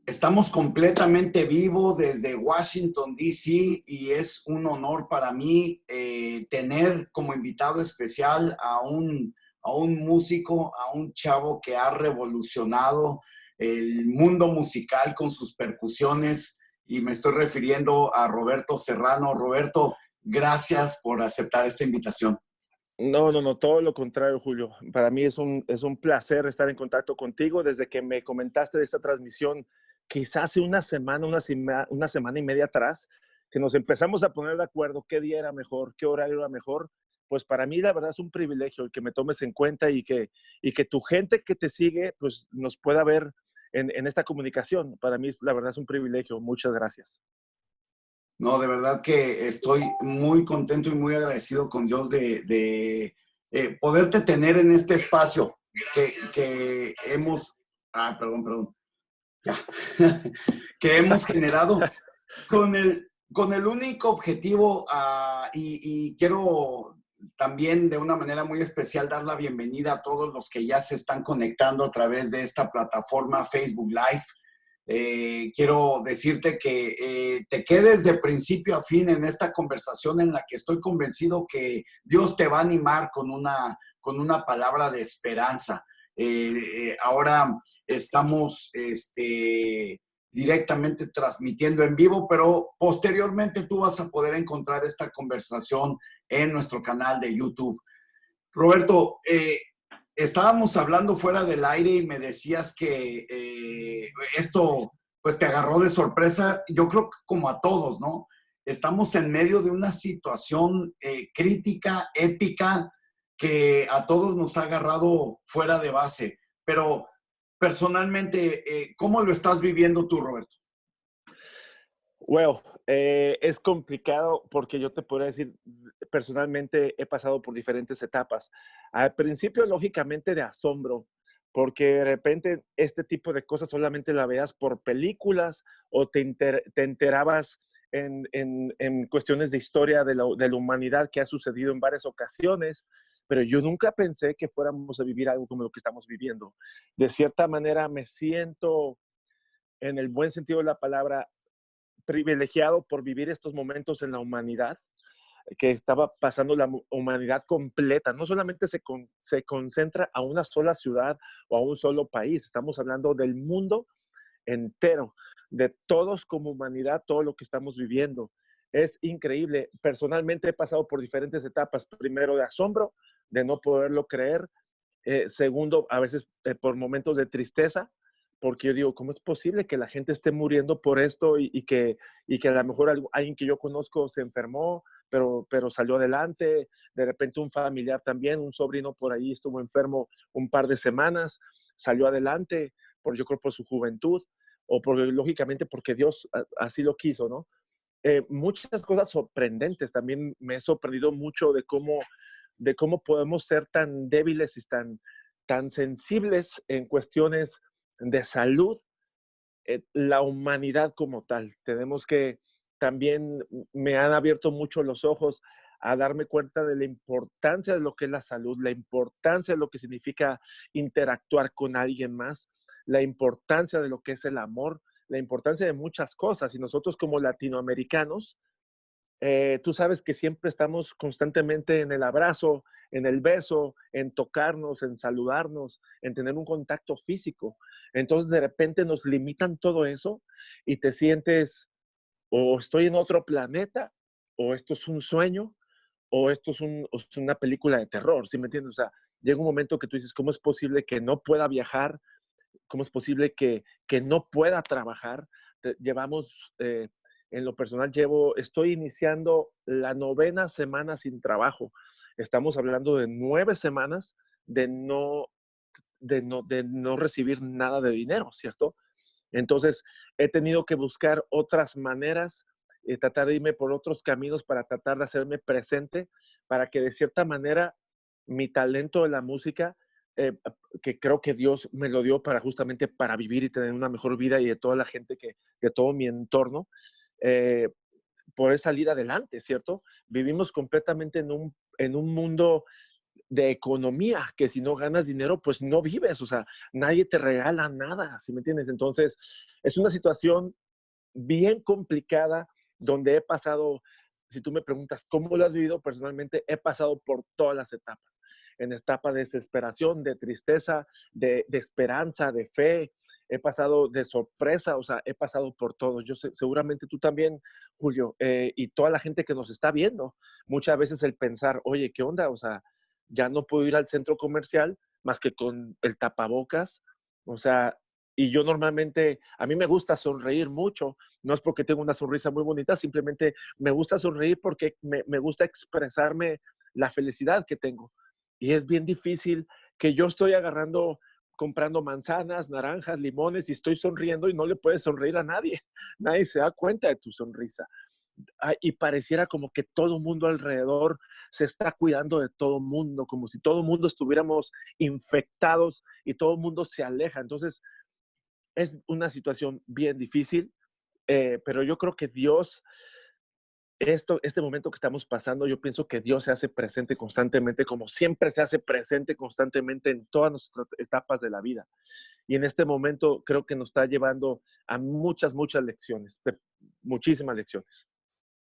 Estamos completamente vivo desde Washington, D.C. y es un honor para mí tener como invitado especial a un músico, a un chavo que ha revolucionado el mundo musical con sus percusiones y me estoy refiriendo a Roberto Serrano. Roberto, gracias por aceptar esta invitación. No, no, no, todo lo contrario, Julio. Para mí es un placer estar en contacto contigo desde que me comentaste de esta transmisión, quizás hace una semana, una semana y media atrás, que nos empezamos a poner de acuerdo qué día era mejor, qué horario era mejor. Pues para mí la verdad es un privilegio el que me tomes en cuenta y que tu gente que te sigue pues nos pueda ver en esta comunicación. Para mí la verdad es un privilegio. Muchas gracias. No, de verdad que estoy muy contento y muy agradecido con Dios de poderte tener en este espacio que hemos, perdón, ya, que hemos generado con el único objetivo, y quiero también de una manera muy especial dar la bienvenida a todos los que ya se están conectando a través de esta plataforma Facebook Live. Quiero decirte que te quedes de principio a fin en esta conversación en la que estoy convencido que Dios te va a animar con una palabra de esperanza. Ahora estamos directamente transmitiendo en vivo, pero posteriormente tú vas a poder encontrar esta conversación en nuestro canal de YouTube. Roberto, estábamos hablando fuera del aire y me decías que esto pues te agarró de sorpresa, yo creo que como a todos, ¿no? Estamos en medio de una situación crítica, épica, que a todos nos ha agarrado fuera de base. Pero personalmente, ¿cómo lo estás viviendo tú, Roberto? Well, es complicado porque yo te podría decir, personalmente he pasado por diferentes etapas. Al principio, lógicamente, de asombro, porque de repente este tipo de cosas solamente la veas por películas o te enterabas en cuestiones de historia de la humanidad que ha sucedido en varias ocasiones, pero yo nunca pensé que fuéramos a vivir algo como lo que estamos viviendo. De cierta manera me siento, en el buen sentido de la palabra, privilegiado por vivir estos momentos en la humanidad, que estaba pasando la humanidad completa. No solamente se concentra a una sola ciudad o a un solo país, estamos hablando del mundo entero, de todos como humanidad, todo lo que estamos viviendo. Es increíble. Personalmente he pasado por diferentes etapas. Primero de asombro, de no poderlo creer. Segundo, a veces por momentos de tristeza, porque yo digo, ¿cómo es posible que la gente esté muriendo por esto y que a lo mejor alguien que yo conozco se enfermó, pero salió adelante? De repente un familiar también, un sobrino por ahí estuvo enfermo un par de semanas, salió adelante, yo creo por su juventud, o lógicamente porque Dios así lo quiso, ¿no? Muchas cosas sorprendentes. También me he sorprendido mucho de cómo podemos ser tan débiles y tan sensibles en cuestiones de salud, la humanidad como tal. Tenemos que también me han abierto mucho los ojos a darme cuenta de la importancia de lo que es la salud, la importancia de lo que significa interactuar con alguien más, la importancia de lo que es el amor, la importancia de muchas cosas. Y nosotros como latinoamericanos, tú sabes que siempre estamos constantemente en el abrazo, en el beso, en tocarnos, en saludarnos, en tener un contacto físico. Entonces, de repente nos limitan todo eso y te sientes, o estoy en otro planeta, o esto es un sueño, o esto o es una película de terror, ¿sí me entiendes? O sea, llega un momento que tú dices, ¿cómo es posible que no pueda viajar? ¿Cómo es posible que no pueda trabajar? Llevamos, en lo personal, estoy iniciando la 9ª semana sin trabajo. Estamos hablando de 9 semanas de de no recibir nada de dinero, ¿cierto? Entonces, he tenido que buscar otras maneras, tratar de irme por otros caminos para tratar de hacerme presente, para que de cierta manera mi talento de la música, que creo que Dios me lo dio para justamente para vivir y tener una mejor vida y de toda la gente de todo mi entorno, eh, poder salir adelante, ¿cierto? Vivimos completamente en un mundo de economía, que si no ganas dinero, pues no vives, o sea, nadie te regala nada, ¿sí me entiendes? Entonces, es una situación bien complicada donde he pasado, si tú me preguntas cómo lo has vivido personalmente, he pasado por todas las etapas. En etapa de desesperación, de tristeza, de esperanza, de fe, he pasado de sorpresa, o sea, he pasado por todo. Yo sé, seguramente tú también, Julio, y toda la gente que nos está viendo, muchas veces el pensar, oye, ¿qué onda? O sea, ya no puedo ir al centro comercial más que con el tapabocas, o sea, y yo normalmente, a mí me gusta sonreír mucho, no es porque tengo una sonrisa muy bonita, simplemente me gusta sonreír porque me gusta expresarme la felicidad que tengo. Y es bien difícil que yo estoy agarrando, comprando manzanas, naranjas, limones y estoy sonriendo y no le puedes sonreír a nadie. Nadie se da cuenta de tu sonrisa. Y pareciera como que todo mundo alrededor se está cuidando de todo mundo, como si todo mundo estuviéramos infectados y todo mundo se aleja. Entonces, es una situación bien difícil, pero yo creo que Dios, este momento que estamos pasando, yo pienso que Dios se hace presente constantemente, como siempre se hace presente constantemente en todas nuestras etapas de la vida. Y en este momento creo que nos está llevando a muchas, muchas lecciones, muchísimas lecciones.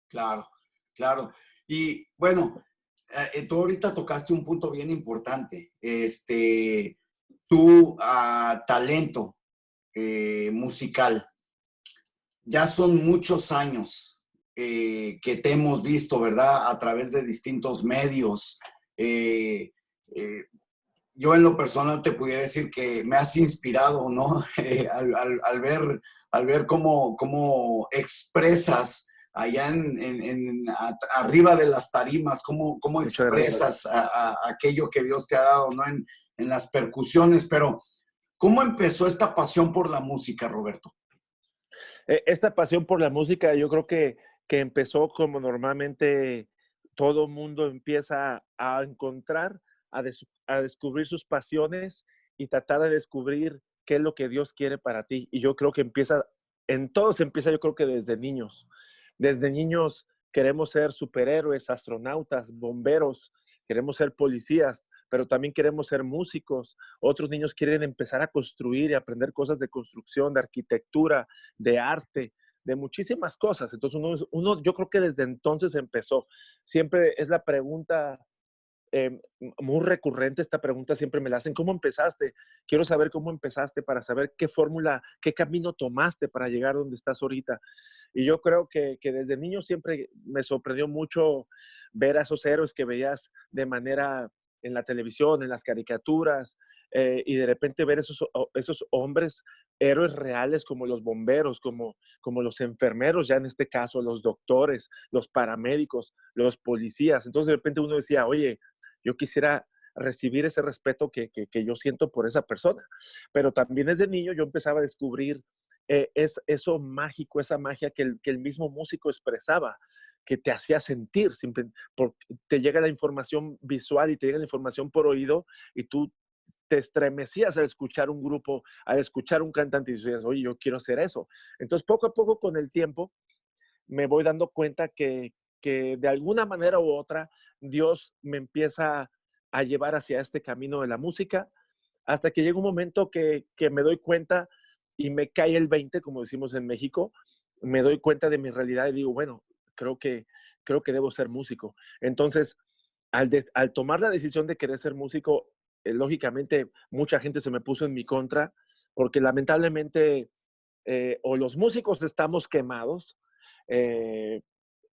Claro, claro. Y bueno, tú ahorita tocaste un punto bien importante. Tu talento musical. Ya son muchos años que te hemos visto, ¿verdad? A través de distintos medios. Eh, eh, yo en lo personal te pudiera decir que me has inspirado, ¿no? Al ver cómo expresas allá arriba de las tarimas, cómo Muchas gracias. expresas aquello que Dios te ha dado, ¿no? En las percusiones, pero ¿cómo empezó esta pasión por la música, Roberto? Esta pasión por la música, yo creo que empezó como normalmente todo mundo empieza a encontrar, a descubrir sus pasiones y tratar de descubrir qué es lo que Dios quiere para ti. Y yo creo que empieza, en todo se empieza, yo creo que desde niños. Desde niños queremos ser superhéroes, astronautas, bomberos, queremos ser policías, pero también queremos ser músicos. Otros niños quieren empezar a construir y aprender cosas de construcción, de arquitectura, de arte, de muchísimas cosas. Entonces yo creo que desde entonces empezó. Siempre es la pregunta muy recurrente, esta pregunta siempre me la hacen, ¿cómo empezaste? Quiero saber cómo empezaste para saber qué fórmula, qué camino tomaste para llegar donde estás ahorita. Y yo creo que desde niño siempre me sorprendió mucho ver a esos héroes que veías de manera en la televisión, en las caricaturas, y de repente ver esos hombres, héroes reales como los bomberos, como los enfermeros, ya en este caso, los doctores, los paramédicos, los policías. Entonces de repente uno decía, oye, yo quisiera recibir ese respeto que yo siento por esa persona. Pero también desde niño yo empezaba a descubrir eso mágico, esa magia que el mismo músico expresaba, que te hacía sentir, te llega la información visual y te llega la información por oído y tú te estremecías al escuchar un grupo, al escuchar un cantante y decías, oye, yo quiero hacer eso. Entonces, poco a poco con el tiempo, me voy dando cuenta que de alguna manera u otra Dios me empieza a llevar hacia este camino de la música, hasta que llega un momento que me doy cuenta y me cae el 20, como decimos en México, me doy cuenta de mi realidad y digo, bueno, creo que, creo que debo ser músico. Entonces, al tomar la decisión de querer ser músico, lógicamente mucha gente se me puso en mi contra, porque lamentablemente o los músicos estamos quemados, eh,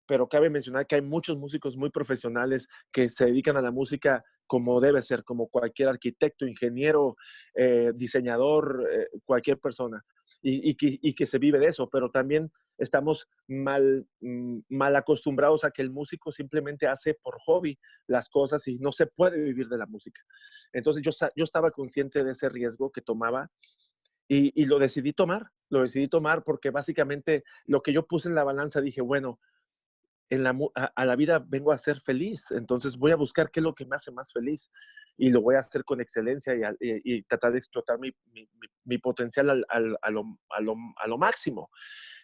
pero cabe mencionar que hay muchos músicos muy profesionales que se dedican a la música como debe ser, como cualquier arquitecto, ingeniero, diseñador, cualquier persona, y que se vive de eso, pero también estamos mal acostumbrados a que el músico simplemente hace por hobby las cosas y no se puede vivir de la música. Entonces yo estaba consciente de ese riesgo que tomaba y lo decidí tomar porque básicamente lo que yo puse en la balanza dije, bueno, a la vida vengo a ser feliz, entonces voy a buscar qué es lo que me hace más feliz y lo voy a hacer con excelencia y tratar de explotar mi potencial a lo máximo.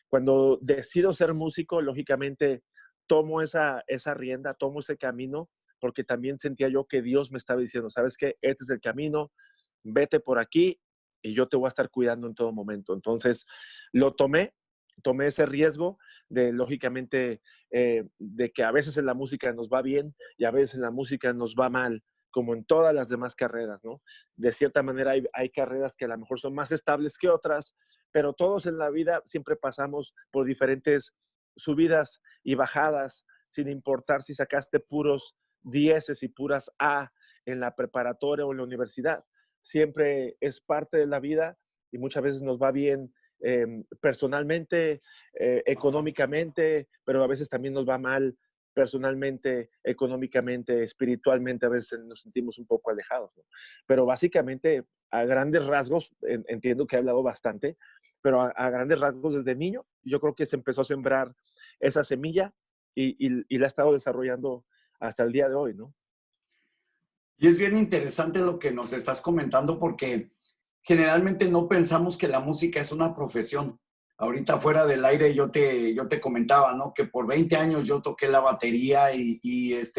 Cuando decido ser músico, lógicamente tomo esa rienda, tomo ese camino porque también sentía yo que Dios me estaba diciendo, ¿sabes qué? Este es el camino, vete por aquí y yo te voy a estar cuidando en todo momento. Entonces, lo tomé ese riesgo de, lógicamente, de que a veces en la música nos va bien y a veces en la música nos va mal, como en todas las demás carreras, ¿no? De cierta manera hay carreras que a lo mejor son más estables que otras, pero todos en la vida siempre pasamos por diferentes subidas y bajadas, sin importar si sacaste puros dieces y puras A en la preparatoria o en la universidad. Siempre es parte de la vida y muchas veces nos va bien personalmente, económicamente, pero a veces también nos va mal personalmente, económicamente, espiritualmente, a veces nos sentimos un poco alejados, ¿no? Pero básicamente, a grandes rasgos, entiendo que he hablado bastante, pero a grandes rasgos desde niño, yo creo que se empezó a sembrar esa semilla y la ha estado desarrollando hasta el día de hoy, ¿no? Y es bien interesante lo que nos estás comentando porque generalmente no pensamos que la música es una profesión. Ahorita fuera del aire yo te comentaba, ¿no? Que por 20 años yo toqué la batería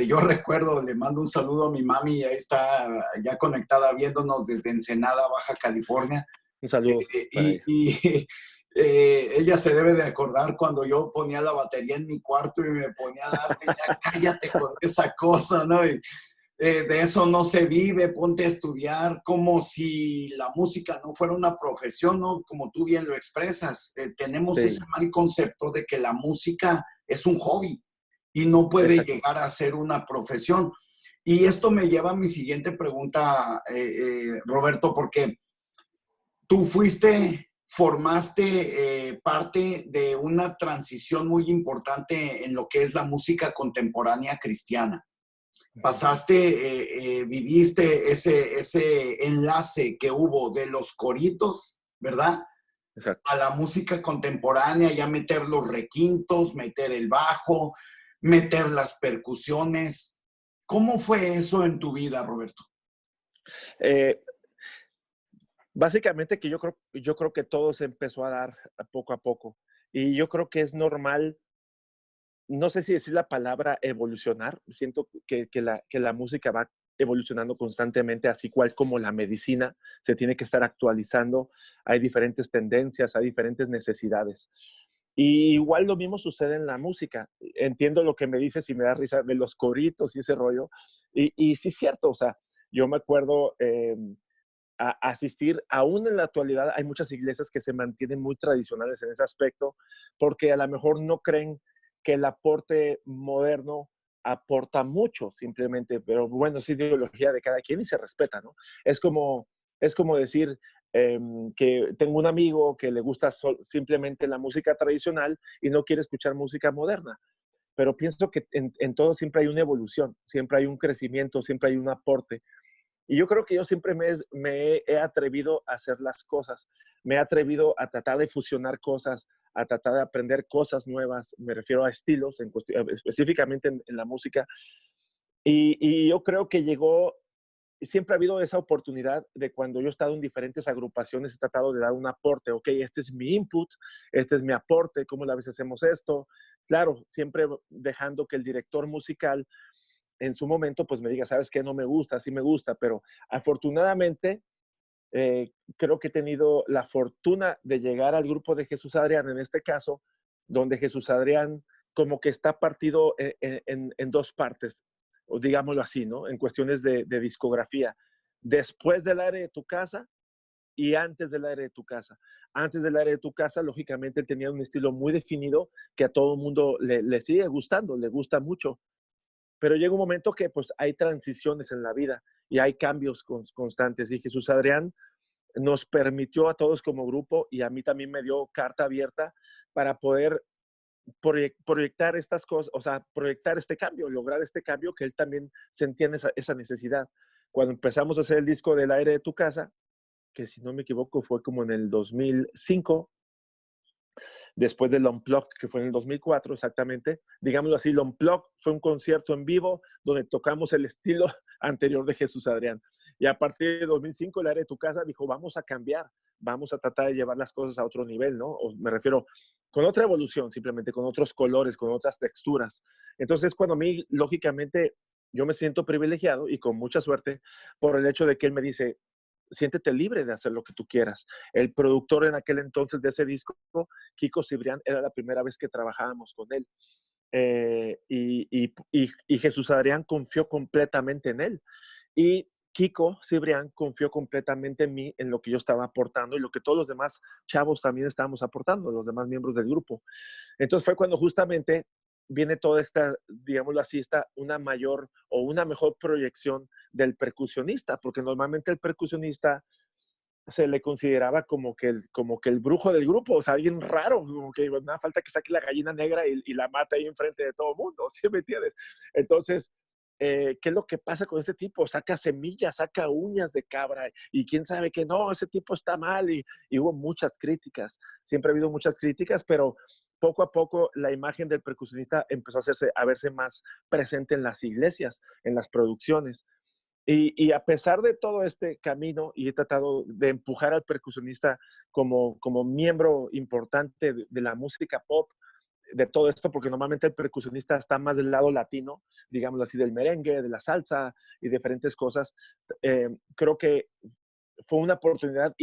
yo recuerdo, le mando un saludo a mi mami, ya está ya conectada viéndonos desde Ensenada, Baja California. Un saludo para ella. Ella se debe de acordar cuando yo ponía la batería en mi cuarto y me ponía a darte, ya cállate con esa cosa, ¿no? De eso no se vive, ponte a estudiar, como si la música no fuera una profesión, ¿no? Como tú bien lo expresas, tenemos ese Sí, mal concepto de que la música es un hobby y no puede exacto. llegar a ser una profesión. Y esto me lleva a mi siguiente pregunta, Roberto, porque tú formaste parte de una transición muy importante en lo que es la música contemporánea cristiana. Ujú. Viviste ese enlace que hubo de los coritos, ¿verdad? Exacto. A la música contemporánea, ya meter los requintos, meter el bajo, meter las percusiones. ¿Cómo fue eso en tu vida, Roberto? Eh, Básicamente que yo creo que todo se empezó a dar poco a poco. Y yo creo que es normal, no sé si decir la palabra evolucionar, siento que la música va evolucionando constantemente, así cual como la medicina se tiene que estar actualizando, hay diferentes tendencias, hay diferentes necesidades. Y igual lo mismo sucede en la música. Entiendo lo que me dices y me da risa de los coritos y ese rollo. Y sí es cierto, o sea, yo me acuerdo a asistir, aún en la actualidad hay muchas iglesias que se mantienen muy tradicionales en ese aspecto, porque a lo mejor no creen que el aporte moderno aporta mucho simplemente, pero bueno, es ideología de cada quien y se respeta, ¿no? Es como, es como decir que tengo un amigo que le gusta simplemente la música tradicional y no quiere escuchar música moderna, pero pienso que en todo siempre hay una evolución, siempre hay un crecimiento, siempre hay un aporte. Y yo creo que yo siempre me he atrevido a hacer las cosas, me he atrevido a tratar de fusionar cosas, a tratar de aprender cosas nuevas, me refiero a estilos, específicamente en la música. Y yo creo que llegó, siempre ha habido esa oportunidad de cuando yo he estado en diferentes agrupaciones, he tratado de dar un aporte, ok, este es mi input, este es mi aporte, ¿cómo a veces hacemos esto? Claro, siempre dejando que el director musical en su momento, pues me diga, ¿sabes qué? No me gusta, sí me gusta, pero afortunadamente creo que he tenido la fortuna de llegar al grupo de Jesús Adrián, en este caso, donde Jesús Adrián como que está partido en dos partes, o digámoslo así, ¿no? En cuestiones de discografía. Después del aire de tu casa y antes del aire de tu casa. Antes del aire de tu casa, lógicamente, él tenía un estilo muy definido que a todo el mundo le sigue gustando, le gusta mucho, pero llega un momento que pues hay transiciones en la vida y hay cambios constantes. Y Jesús Adrián nos permitió a todos como grupo y a mí también me dio carta abierta para poder proyectar estas cosas, o sea, proyectar este cambio, lograr este cambio que él también sentía en esa necesidad. Cuando empezamos a hacer el disco del aire de tu casa, que si no me equivoco fue como en el 2005, después del Unplugged, que fue en el 2004 exactamente. Digámoslo así, el Unplugged fue un concierto en vivo donde tocamos el estilo anterior de Jesús Adrián. Y a partir de 2005, el área de tu casa dijo, vamos a cambiar, vamos a tratar de llevar las cosas a otro nivel, ¿no? O me refiero con otra evolución, simplemente con otros colores, con otras texturas. Entonces, cuando a mí, lógicamente, yo me siento privilegiado y con mucha suerte por el hecho de que él me dice, siéntete libre de hacer lo que tú quieras. El productor en aquel entonces de ese disco, Kiko Cibrián, era la primera vez que trabajábamos con él. Y Jesús Adrián confió completamente en él. Y Kiko Cibrián confió completamente en mí, en lo que yo estaba aportando y lo que todos los demás chavos también estábamos aportando, los demás miembros del grupo. Entonces fue cuando justamente viene toda esta, digámoslo así, una mayor o una mejor proyección del percusionista, porque normalmente el percusionista se le consideraba como que el brujo del grupo, o sea, alguien raro, como que nada falta que saque la gallina negra y la mata ahí enfrente de todo el mundo, ¿sí me entiendes? Entonces, ¿qué es lo que pasa con este tipo? Saca semillas, saca uñas de cabra y quién sabe que no, ese tipo está mal y hubo muchas críticas, siempre ha habido muchas críticas, pero poco a poco la imagen del percusionista empezó a verse más presente en las iglesias, en las producciones. Y a pesar de todo este camino, y he tratado de empujar al percusionista como miembro importante de la música pop, de todo esto, porque normalmente el percusionista está más del lado latino, digámoslo así, del merengue, de la salsa y diferentes cosas. Creo que fue una oportunidad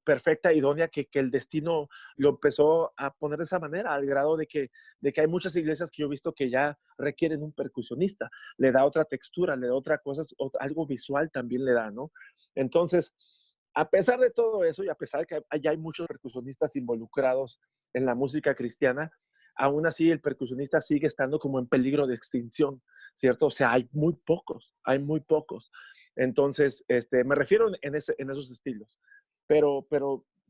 perfecta, idónea, que el destino lo empezó a poner de esa manera, al grado de que hay muchas iglesias que yo he visto que ya requieren un percusionista, le da otra textura, le da otra cosa, algo visual también le da, ¿no? Entonces, a pesar de todo eso y a pesar de que ya hay muchos percusionistas involucrados en la música cristiana, aún así el percusionista sigue estando como en peligro de extinción, ¿cierto? O sea, hay muy pocos. Entonces, me refiero en esos estilos. Pero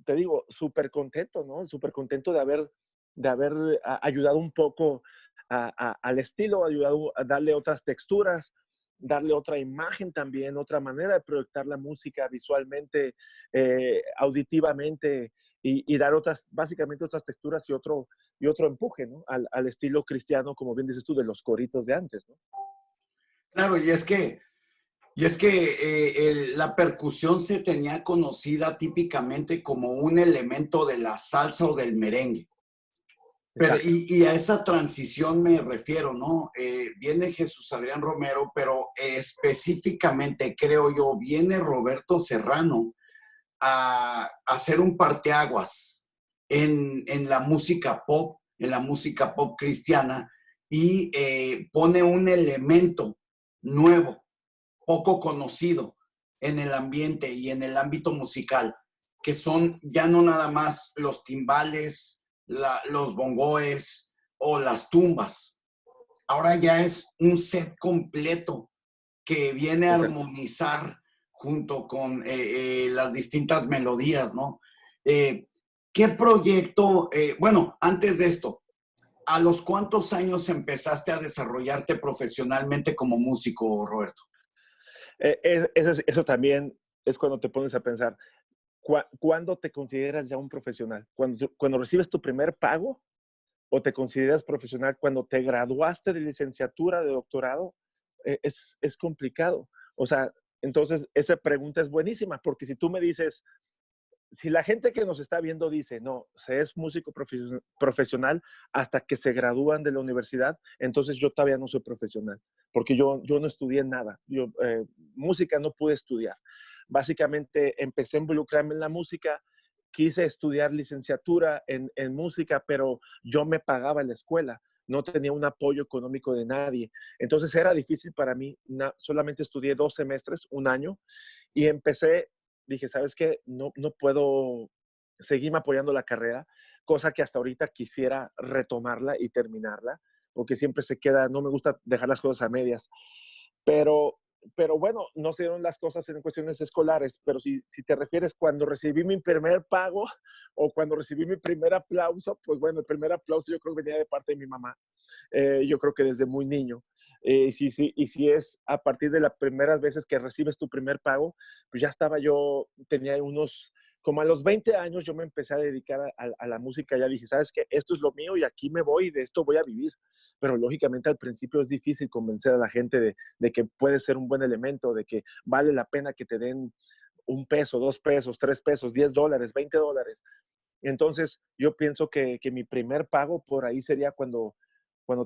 te digo, súper contento, ¿no? Súper contento de haber ayudado un poco al estilo, ayudado a darle otras texturas, darle otra imagen también, otra manera de proyectar la música visualmente, auditivamente y dar básicamente otras texturas y otro empuje, ¿no? Al estilo cristiano, como bien dices tú, de los coritos de antes, ¿no? Claro, y es que la percusión se tenía conocida típicamente como un elemento de la salsa o del merengue. Pero, Exacto. y a esa transición me refiero, ¿no? Viene Jesús Adrián Romero, pero específicamente, creo yo, viene Roberto Serrano a hacer un parteaguas en la música pop, en la música pop cristiana, y pone un elemento nuevo, poco conocido en el ambiente y en el ámbito musical, que son ya no nada más los timbales, los bongoes o las tumbas. Ahora ya es un set completo que viene a Correcto. armonizar junto con las distintas melodías, ¿no? Eh, ¿Qué proyecto, bueno, antes de esto, a los cuántos años empezaste a desarrollarte profesionalmente como músico, Roberto? Eso también es cuando te pones a pensar, ¿cuándo te consideras ya un profesional? ¿Cuando recibes tu primer pago o te consideras profesional cuando te graduaste de licenciatura, de doctorado? Es complicado. O sea, entonces esa pregunta es buenísima, porque si tú me dices, si la gente que nos está viendo dice, no, se es músico profesional hasta que se gradúan de la universidad, entonces yo todavía no soy profesional, porque yo no estudié nada. Música no pude estudiar. Básicamente empecé a involucrarme en la música, quise estudiar licenciatura en música, pero yo me pagaba en la escuela, no tenía un apoyo económico de nadie. Entonces era difícil para mí, solamente estudié 2 semestres, un año, y dije, ¿sabes qué? No puedo seguirme apoyando la carrera, cosa que hasta ahorita quisiera retomarla y terminarla, porque siempre se queda, no me gusta dejar las cosas a medias. Pero, pero bueno, no se dieron las cosas en cuestiones escolares, pero si te refieres cuando recibí mi primer pago o cuando recibí mi primer aplauso, pues bueno, el primer aplauso yo creo que venía de parte de mi mamá. Yo creo que desde muy niño. Y si es a partir de las primeras veces que recibes tu primer pago, pues ya tenía como a los 20 años yo me empecé a dedicar a la música, ya dije, ¿sabes qué? Esto es lo mío y aquí me voy y de esto voy a vivir. Pero lógicamente al principio es difícil convencer a la gente de que puede ser un buen elemento, de que vale la pena que te den $1, $2, $3, $10, $20. Entonces, yo pienso que mi primer pago por ahí sería cuando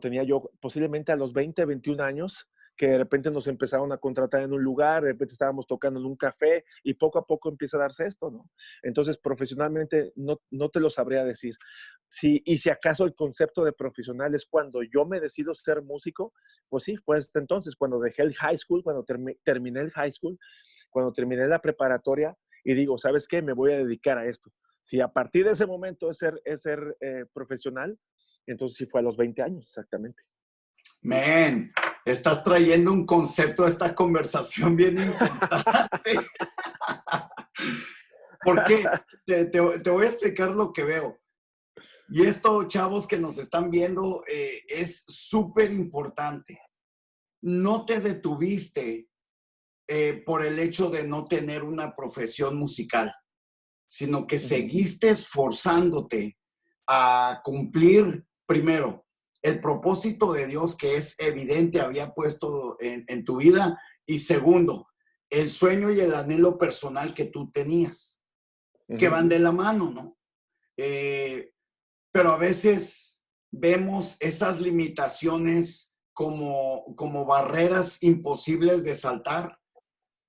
tenía yo posiblemente a los 20, 21 años, que de repente nos empezaron a contratar en un lugar, de repente estábamos tocando en un café y poco a poco empieza a darse esto, ¿no? Entonces, profesionalmente no te lo sabría decir. Y si acaso el concepto de profesional es cuando yo me decido ser músico, pues sí, fue hasta entonces, cuando dejé el high school, cuando terminé el high school, cuando terminé la preparatoria y digo, ¿sabes qué? Me voy a dedicar a esto. Si a partir de ese momento es ser profesional, entonces sí fue a los 20 años, exactamente. Men, estás trayendo un concepto a esta conversación bien importante. ¿Por qué? Te voy a explicar lo que veo. Y esto, chavos que nos están viendo, es súper importante. No te detuviste por el hecho de no tener una profesión musical, sino que seguiste esforzándote a cumplir, primero, el propósito de Dios que es evidente, había puesto en tu vida, y segundo, el sueño y el anhelo personal que tú tenías, que van de la mano, ¿no? Pero a veces vemos esas limitaciones como barreras imposibles de saltar.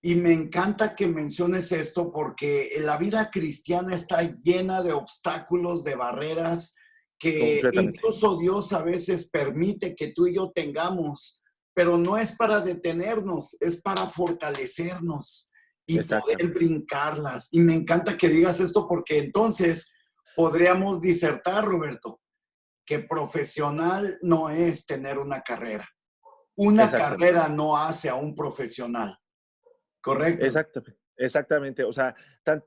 Y me encanta que menciones esto porque la vida cristiana está llena de obstáculos, de barreras que Completamente. incluso Dios a veces permite que tú y yo tengamos, pero no es para detenernos, es para fortalecernos y poder Exactamente. brincarlas. Y me encanta que digas esto porque entonces podríamos disertar, Roberto, que profesional no es tener una carrera. Una Exactamente. carrera no hace a un profesional. Correcto. Exactamente. Exactamente. O sea,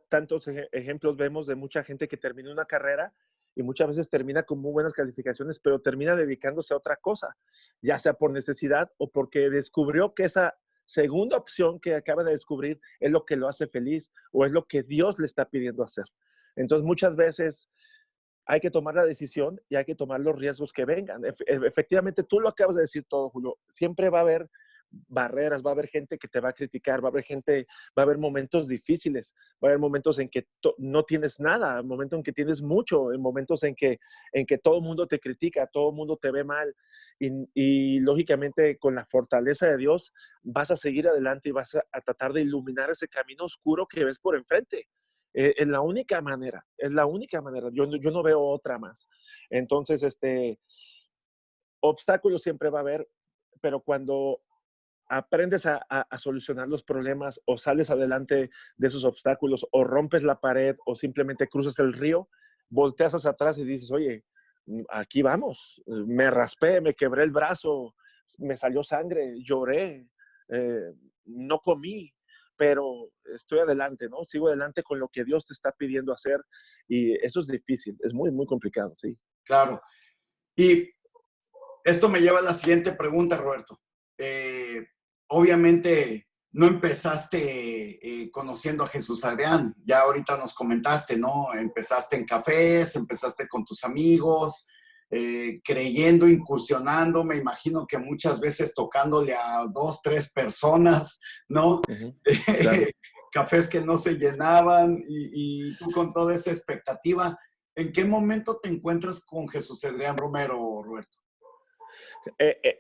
tantos ejemplos vemos de mucha gente que termina una carrera y muchas veces termina con muy buenas calificaciones, pero termina dedicándose a otra cosa, ya sea por necesidad o porque descubrió que esa segunda opción que acaba de descubrir es lo que lo hace feliz o es lo que Dios le está pidiendo hacer. Entonces, muchas veces hay que tomar la decisión y hay que tomar los riesgos que vengan. Efectivamente, tú lo acabas de decir todo, Julio. Siempre va a haber barreras, va a haber gente que te va a criticar, va a haber gente, va a haber momentos difíciles, va a haber momentos en que no tienes nada, momentos en que tienes mucho, en momentos en que todo el mundo te critica, todo el mundo te ve mal. Y lógicamente con la fortaleza de Dios vas a seguir adelante y vas a tratar de iluminar ese camino oscuro que ves por enfrente. Es la única manera, es la única manera. Yo no veo otra más. Entonces, obstáculos siempre va a haber, pero cuando aprendes a solucionar los problemas o sales adelante de esos obstáculos o rompes la pared o simplemente cruzas el río, volteas hacia atrás y dices, oye, aquí vamos, me raspé, me quebré el brazo, me salió sangre, lloré, eh, no comí, pero estoy adelante, ¿no? Sigo adelante con lo que Dios te está pidiendo hacer y eso es difícil, es muy, muy complicado, sí. Claro. Y esto me lleva a la siguiente pregunta, Roberto. Eh, Obviamente no empezaste conociendo a Jesús Adrián. Ya ahorita nos comentaste, ¿no? Empezaste en cafés, empezaste con tus amigos, creyendo, incursionando, me imagino que muchas veces tocándole a dos, tres personas, ¿no? Ujú, claro. Cafés que no se llenaban y tú con toda esa expectativa. ¿En qué momento te encuentras con Jesús Adrián Romero, Roberto?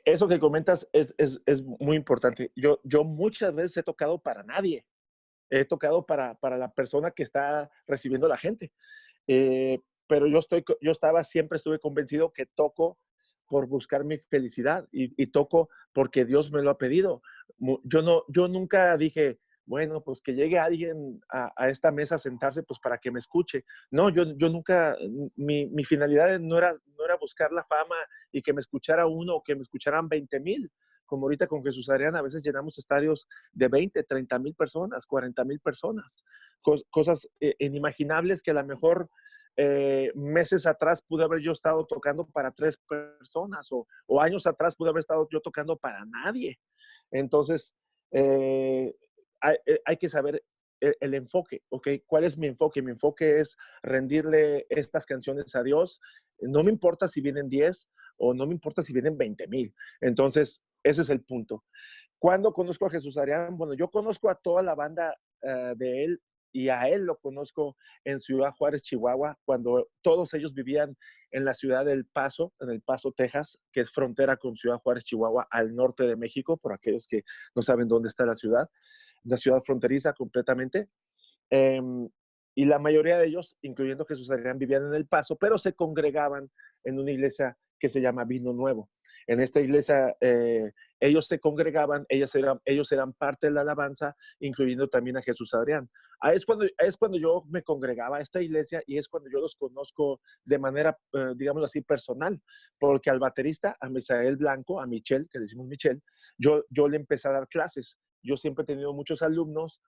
Eso que comentas es muy importante. Yo muchas veces he tocado para nadie. He tocado para la persona que está recibiendo la gente. Pero siempre estuve convencido que toco por buscar mi felicidad y toco porque Dios me lo ha pedido. Yo nunca dije, bueno, pues que llegue alguien a esta mesa a sentarse, pues para que me escuche. No, yo nunca, mi finalidad no era buscar la fama y que me escuchara uno o que me escucharan 20,000. Como ahorita con Jesús Adrián, a veces llenamos estadios de 20, 30,000 personas, 40,000 personas. Cosas inimaginables que a lo mejor meses atrás pude haber yo estado tocando para 3 personas o años atrás pude haber estado yo tocando para nadie. Entonces, eh, hay que saber el enfoque, ¿ok? ¿Cuál es mi enfoque? Mi enfoque es rendirle estas canciones a Dios. No me importa si vienen 10 o no me importa si vienen 20,000. Entonces, ese es el punto. ¿Cuándo conozco a Jesús Adrián? Bueno, yo conozco a toda la banda de él y a él lo conozco en Ciudad Juárez, Chihuahua, cuando todos ellos vivían en la ciudad del Paso, en El Paso, Texas, que es frontera con Ciudad Juárez, Chihuahua, al norte de México, por aquellos que no saben dónde está la ciudad, una ciudad fronteriza completamente. Eh, y la mayoría de ellos, incluyendo Jesús Adrián, vivían en El Paso, pero se congregaban en una iglesia que se llama Vino Nuevo. En esta iglesia ellos se congregaban, ellos eran parte de la alabanza, incluyendo también a Jesús Adrián. Es cuando yo me congregaba a esta iglesia y es cuando yo los conozco de manera, digámoslo así, personal, porque al baterista, a Misael Blanco, a Michel, que decimos Michel, yo le empecé a dar clases. Yo siempre he tenido muchos alumnos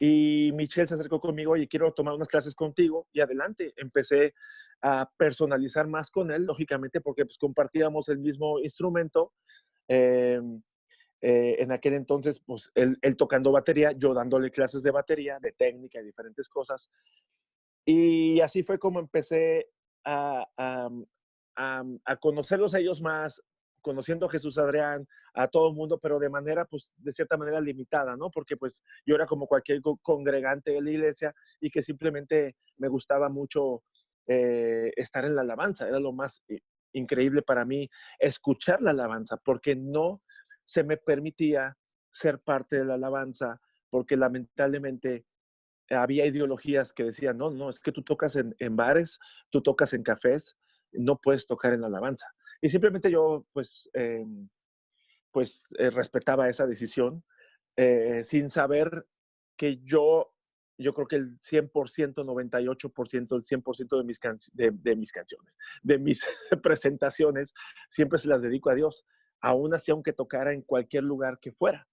y Michelle se acercó conmigo, oye, quiero tomar unas clases contigo, y adelante, empecé a personalizar más con él, lógicamente, porque pues compartíamos el mismo instrumento. Eh, en aquel entonces, pues él tocando batería, yo dándole clases de batería, de técnica y diferentes cosas. Y así fue como empecé a, a, a conocerlos a ellos más, conociendo a Jesús Adrián, a todo el mundo, pero de manera, pues, de cierta manera limitada, ¿no? Porque, pues, yo era como cualquier congregante de la iglesia y que simplemente me gustaba mucho estar en la alabanza. Era lo más increíble para mí, escuchar la alabanza, porque no se me permitía ser parte de la alabanza, porque lamentablemente había ideologías que decían, no, no, es que tú tocas en bares, tú tocas en cafés, no puedes tocar en la alabanza. Y simplemente yo, respetaba esa decisión sin saber que yo creo que el 100%, 98%, el 100% de mis canciones, de mis presentaciones, siempre se las dedico a Dios, aún así, aunque tocara en cualquier lugar que fuera.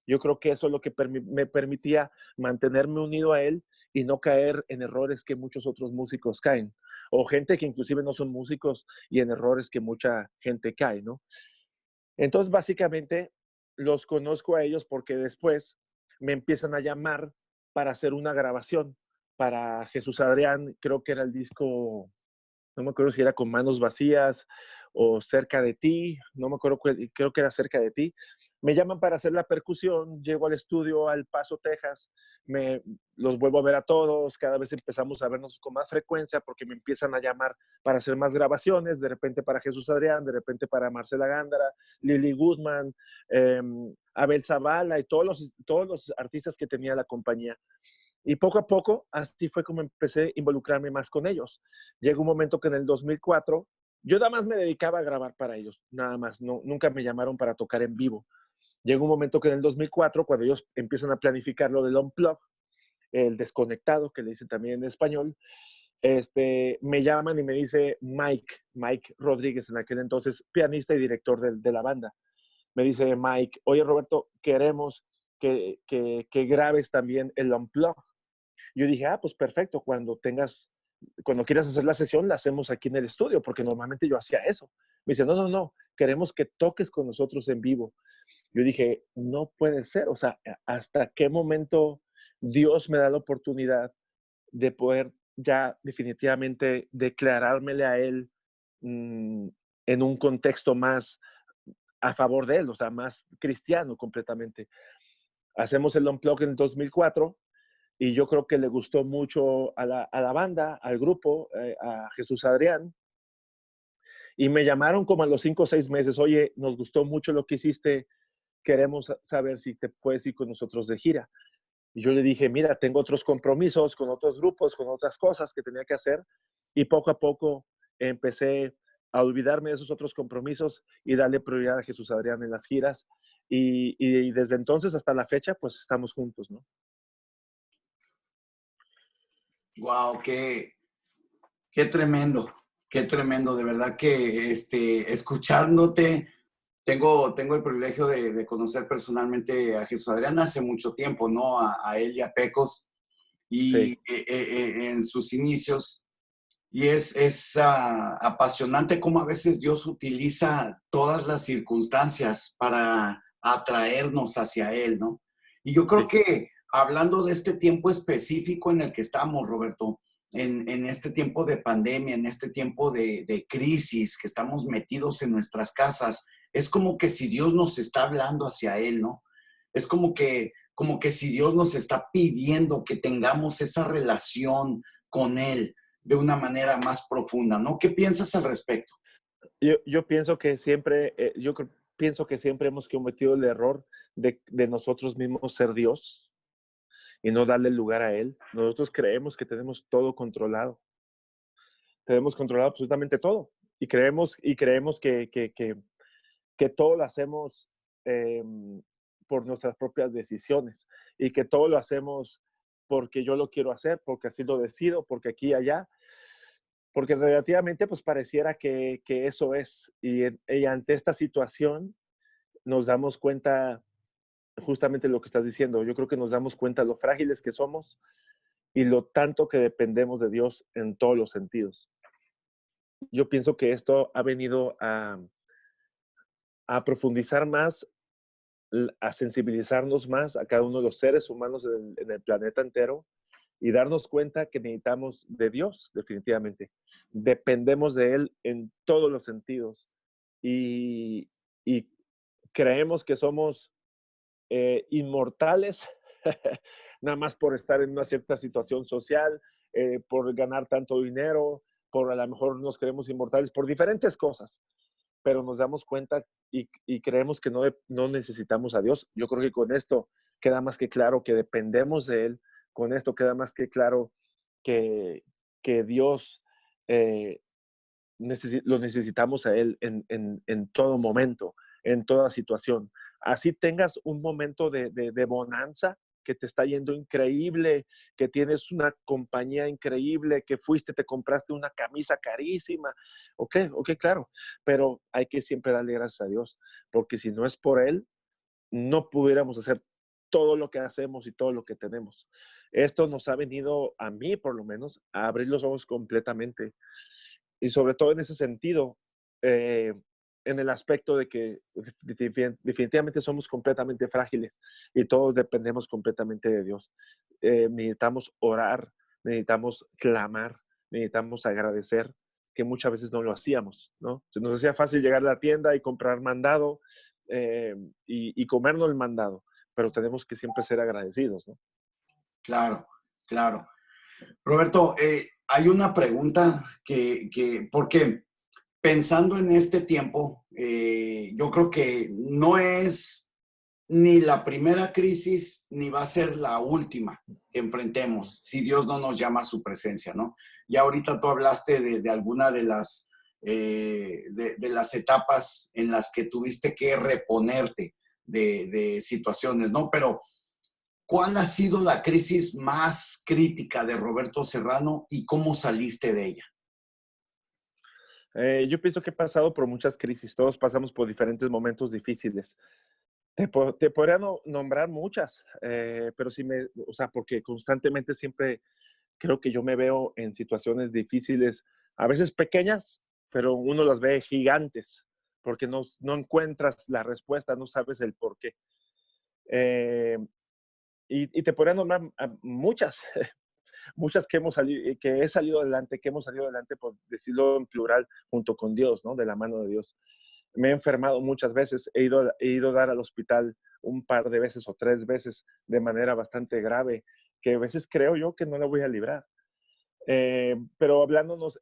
Yo creo que eso es lo que me permitía mantenerme unido a él y no caer en errores que muchos otros músicos caen, o gente que inclusive no son músicos y en errores que mucha gente cae, ¿no? Entonces, básicamente, los conozco a ellos porque después me empiezan a llamar para hacer una grabación para Jesús Adrián, creo que era el disco, no me acuerdo si era Con Manos Vacías o Cerca de Ti, no me acuerdo, creo que era Cerca de Ti. Me llaman para hacer la percusión, llego al estudio al Paso, Texas, los vuelvo a ver a todos, cada vez empezamos a vernos con más frecuencia porque me empiezan a llamar para hacer más grabaciones, de repente para Jesús Adrián, de repente para Marcela Gándara, Lily Goodman, Abel Zavala y todos los artistas que tenía la compañía. Y poco a poco, así fue como empecé a involucrarme más con ellos. Llegó un momento que en el 2004, yo nada más me dedicaba a grabar para ellos, nada más, no, nunca me llamaron para tocar en vivo. Llegó un momento que en el 2004, cuando ellos empiezan a planificar lo del unplug, el desconectado, que le dicen también en español, me llaman y me dice Mike Rodríguez, en aquel entonces pianista y director de la banda. Me dice Mike, oye Roberto, queremos que grabes también el unplug. Yo dije, pues perfecto, cuando quieras hacer la sesión, la hacemos aquí en el estudio, porque normalmente yo hacía eso. Me dice, no, no, no, queremos que toques con nosotros en vivo. Yo dije, no puede ser, o sea, ¿hasta qué momento Dios me da la oportunidad de poder ya definitivamente declarármele a Él en un contexto más a favor de Él, o sea, más cristiano completamente? Hacemos el Unplugged en 2004 y yo creo que le gustó mucho a la banda, al grupo, a Jesús Adrián, y me llamaron como a los 5 o 6 meses, oye, nos gustó mucho lo que hiciste, queremos saber si te puedes ir con nosotros de gira. Y yo le dije, mira, tengo otros compromisos con otros grupos, con otras cosas que tenía que hacer, y poco a poco empecé a olvidarme de esos otros compromisos y darle prioridad a Jesús Adrián en las giras, y desde entonces hasta la fecha, pues estamos juntos, ¿no? Wow, qué tremendo, de verdad que escuchándote, tengo el privilegio de conocer personalmente a Jesús Adrián hace mucho tiempo, ¿no? A él y a Pecos, y Sí, en sus inicios. Y es apasionante cómo a veces Dios utiliza todas las circunstancias para atraernos hacia Él, ¿no? Y yo creo sí, que hablando de este tiempo específico en el que estamos, Roberto, en este tiempo de pandemia, en este tiempo de crisis, que estamos metidos en nuestras casas, es como que si Dios nos está hablando hacia Él, ¿no? Es como que como que si Dios nos está pidiendo que tengamos esa relación con Él de una manera más profunda, ¿no? ¿Qué piensas al respecto? Yo pienso que siempre, pienso que siempre hemos cometido el error de nosotros mismos ser Dios y no darle lugar a Él. Nosotros creemos que tenemos controlado absolutamente todo y creemos que todo lo hacemos eh, por nuestras propias decisiones y que todo lo hacemos porque yo lo quiero hacer, porque así lo decido, porque aquí y allá, porque relativamente pues pareciera que eso es. Y ante esta situación nos damos cuenta justamente lo que estás diciendo. Yo creo que nos damos cuenta lo frágiles que somos y lo tanto que dependemos de Dios en todos los sentidos. Yo pienso que esto ha venido a profundizar más, a sensibilizarnos más a cada uno de los seres humanos en el planeta entero y darnos cuenta que necesitamos de Dios, definitivamente. Dependemos de Él en todos los sentidos y, y creemos que somos inmortales, nada más por estar en una cierta situación social, por ganar tanto dinero, por a lo mejor nos creemos inmortales, por diferentes cosas, pero nos damos cuenta y creemos que no necesitamos a Dios. Yo creo que con esto queda más que claro que dependemos de Él, con esto queda más que claro que, que Dios eh, lo necesitamos a Él en todo momento, en toda situación. Así tengas un momento de bonanza, que te está yendo increíble, que tienes una compañía increíble, que fuiste, te compraste una camisa carísima. Ok, ok, claro, pero hay que siempre darle gracias a Dios, porque si no es por Él, no pudiéramos hacer todo lo que hacemos y todo lo que tenemos. Esto nos ha venido, a mí por lo menos, a abrir los ojos completamente y sobre todo en ese sentido, eh, en el aspecto de que definitivamente somos completamente frágiles y todos dependemos completamente de Dios. Necesitamos orar, necesitamos clamar, necesitamos agradecer, que muchas veces no lo hacíamos, ¿no? Se nos hacía fácil llegar a la tienda y comprar mandado y comernos el mandado, pero tenemos que siempre ser agradecidos, ¿no? Claro, claro. Roberto, hay una pregunta porque pensando en este tiempo, yo creo que no es ni la primera crisis ni va a ser la última que enfrentemos si Dios no nos llama a su presencia, ¿no? Ya ahorita tú hablaste de alguna de las etapas en las que tuviste que reponerte de situaciones, ¿no? Pero ¿cuál ha sido la crisis más crítica de Roberto Serrano y cómo saliste de ella? Yo pienso que he pasado por muchas crisis, todos pasamos por diferentes momentos difíciles. Te podría nombrar muchas, pero sí o sea, porque constantemente siempre creo que yo me veo en situaciones difíciles, a veces pequeñas, pero uno las ve gigantes, porque no encuentras la respuesta, no sabes el por qué. Eh, y te podría nombrar muchas, muchas que he salido adelante, que hemos salido adelante, por decirlo en plural, junto con Dios, ¿no? De la mano de Dios. Me he enfermado muchas veces, he ido a dar al hospital un par de veces o 3 veces de manera bastante grave, que a veces creo yo que no la voy a librar. Pero hablándonos,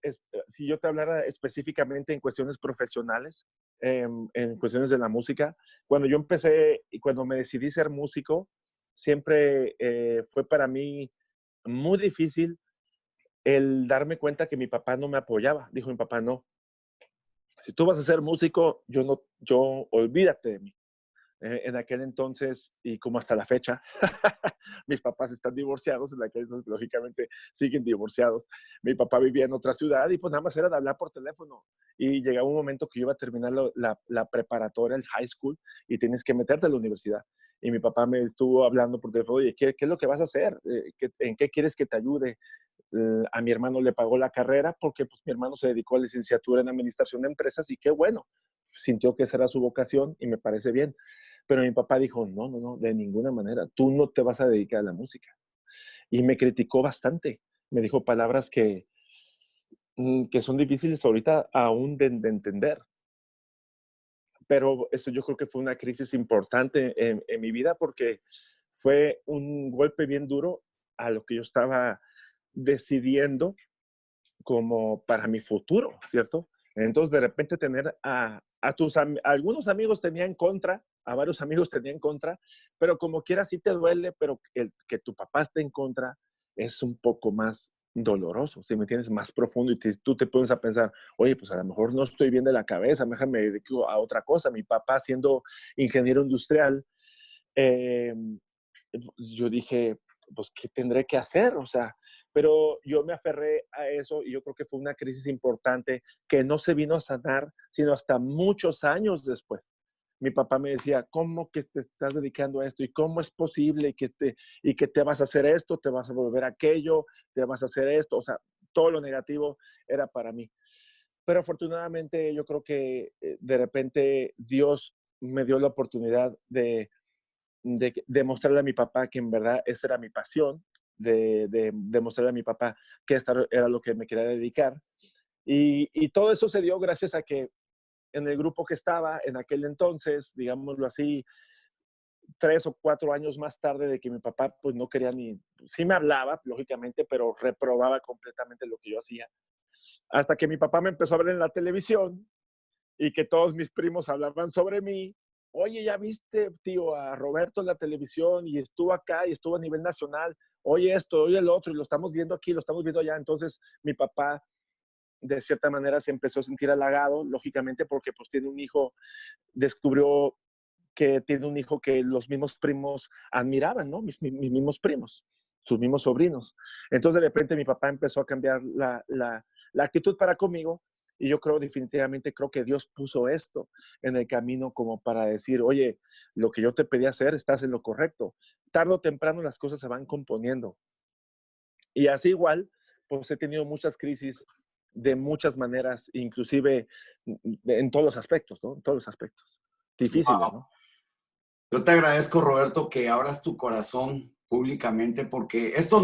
si yo te hablara específicamente en cuestiones profesionales, en cuestiones de la música, cuando yo empecé y cuando me decidí ser músico, siempre fue para mí muy difícil el darme cuenta que mi papá no me apoyaba. Dijo mi papá, no, si tú vas a ser músico, yo olvídate de mí. En aquel entonces, y como hasta la fecha, mis papás están divorciados, en aquel entonces, lógicamente, siguen divorciados. Mi papá vivía en otra ciudad y pues nada más era de hablar por teléfono. Y llegaba un momento que yo iba a terminar la preparatoria, el high school, y tienes que meterte a la universidad. Y mi papá me estuvo hablando por teléfono, oye, ¿qué es lo que vas a hacer? ¿En qué quieres que te ayude? A mi hermano le pagó la carrera porque pues, mi hermano se dedicó a licenciatura en administración de empresas y qué bueno, sintió que esa era su vocación y me parece bien. Pero mi papá dijo, no, no, no, de ninguna manera, tú no te vas a dedicar a la música. Y me criticó bastante, me dijo palabras que son difíciles ahorita aún de entender. Pero eso yo creo que fue una crisis importante en mi vida porque fue un golpe bien duro a lo que yo estaba decidiendo como para mi futuro, ¿cierto? Entonces, de repente tener a algunos amigos tenían contra, a varios amigos tenían contra, pero como quiera sí te duele, pero que tu papá esté en contra es un poco más doloroso, si me entiendes, más profundo y tú te pones a pensar, oye, pues a lo mejor no estoy bien de la cabeza, mejor me dedico a otra cosa. Mi papá siendo ingeniero industrial, eh, yo dije, pues, ¿qué tendré que hacer? O sea, pero yo me aferré a eso y yo creo que fue una crisis importante que no se vino a sanar, sino hasta muchos años después. Mi papá me decía, ¿cómo que te estás dedicando a esto? ¿Y cómo es posible y que te vas a hacer esto, te vas a volver aquello, te vas a hacer esto? O sea, todo lo negativo era para mí. Pero afortunadamente yo creo que de repente Dios me dio la oportunidad de mostrarle a mi papá que en verdad esa era mi pasión, de mostrarle a mi papá que esto era lo que me quería dedicar. Y todo eso se dio gracias a que en el grupo que estaba en aquel entonces, digámoslo así, 3 o 4 años más tarde de que mi papá pues no quería ni, sí me hablaba, lógicamente, pero reprobaba completamente lo que yo hacía. Hasta que mi papá me empezó a ver en la televisión y que todos mis primos hablaban sobre mí. Oye, ¿ya viste, tío, a Roberto en la televisión y estuvo acá y estuvo a nivel nacional? Oye esto, oye el otro, y lo estamos viendo aquí, lo estamos viendo allá. Entonces, mi papá, de cierta manera, se empezó a sentir halagado, lógicamente, porque pues tiene un hijo, descubrió que tiene un hijo que los mismos primos admiraban, ¿no? Mis mismos primos, sus mismos sobrinos. Entonces, de repente, mi papá empezó a cambiar la actitud para conmigo y yo creo definitivamente, creo que Dios puso esto en el camino como para decir, oye, lo que yo te pedí hacer, estás en lo correcto. Tarde o temprano las cosas se van componiendo. Y así igual, pues he tenido muchas crisis de muchas maneras, inclusive en todos los aspectos, ¿no? En todos los aspectos. Difíciles, Wow. ¿no? Yo te agradezco, Roberto, que abras tu corazón públicamente porque esto